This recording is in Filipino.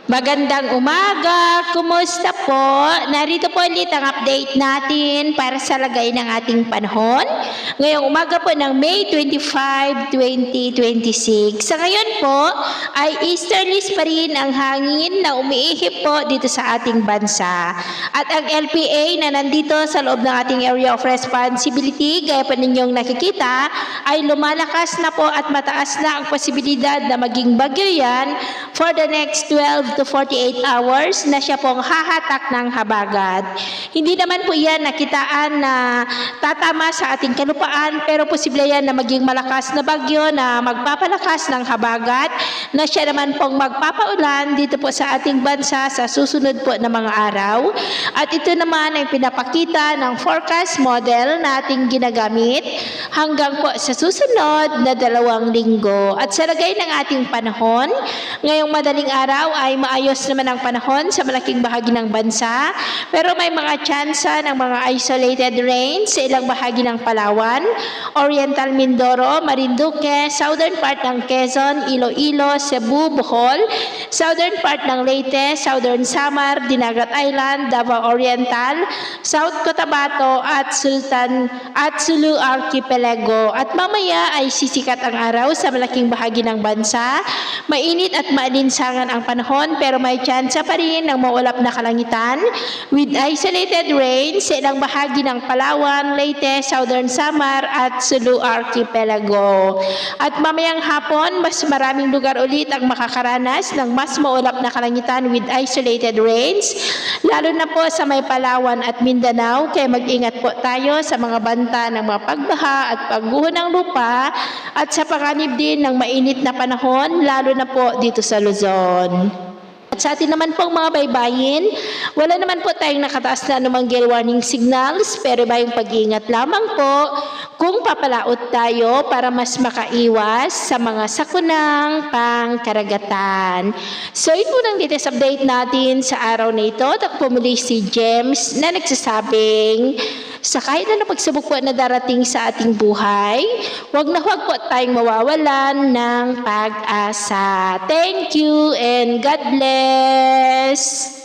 Magandang umaga! Kumusta po? Narito po ulit ang update natin para sa lagay ng ating panahon. Ngayong umaga po ng May 25, 2026. Sa ngayon po ay easterlies pa rin ang hangin na umiihip po dito sa ating bansa. At ang LPA na nandito sa loob ng ating area of responsibility, gaya po ninyong nakikita, ay lumalakas na po at mataas na ang posibilidad na maging bagyo yan for the next 12 to 48 hours na siya pong hahatak ng habagat. Hindi naman po yan nakitaan na tatama sa ating kalupaan, pero posible yan na maging malakas na bagyo na magpapalakas ng habagat na siya naman pong magpapaulan dito po sa ating bansa sa susunod po na mga araw. At ito naman ay pinapakita ng forecast model na ating ginagamit hanggang po sa susunod na 2 linggo. At sa lagay ng ating panahon, ngayong madaling araw ay maayos naman ang panahon sa malaking bahagi ng bansa, pero may mga tsansa ng mga isolated rains sa ilang bahagi ng Palawan, Oriental Mindoro, Marinduque, southern part ng Quezon, Iloilo, Cebu, Bohol, southern part ng Leyte, southern Samar, Dinagat Island, Davao Oriental, South Cotabato at Sulu Archipelago. At mamaya ay sisikat ang araw sa malaking bahagi ng bansa. Mainit at maalinsangan ang panahon, pero may tsansa pa rin ng maulap na kalangitan with isolated rain sa ilang bahagi ng Palawan, Leyte, Southern Samar at Sulu Archipelago. At mamayang hapon, mas maraming lugar ulit ang makakaranas ng mas maulap na kalangitan with isolated rains, lalo na po sa may Palawan at Mindanao, kaya mag-ingat po tayo sa mga banta ng mga pagbaha at pagguho ng lupa at sa panganib din ng mainit na panahon, lalo na po dito sa Luzon. At sa atin naman pong mga baybayin, wala naman po tayong nakataas na anumang gale warning signals, pero iba yung pag-iingat lamang po kung papalaot tayo para mas makaiwas sa mga sakunang pangkaragatan. So yun po ang latest update natin sa araw na ito. Takpo muli si James na nagsasabing, sa kahit na pagsubok po na darating sa ating buhay, huwag po tayong mawawalan ng pag-asa. Thank you and God bless!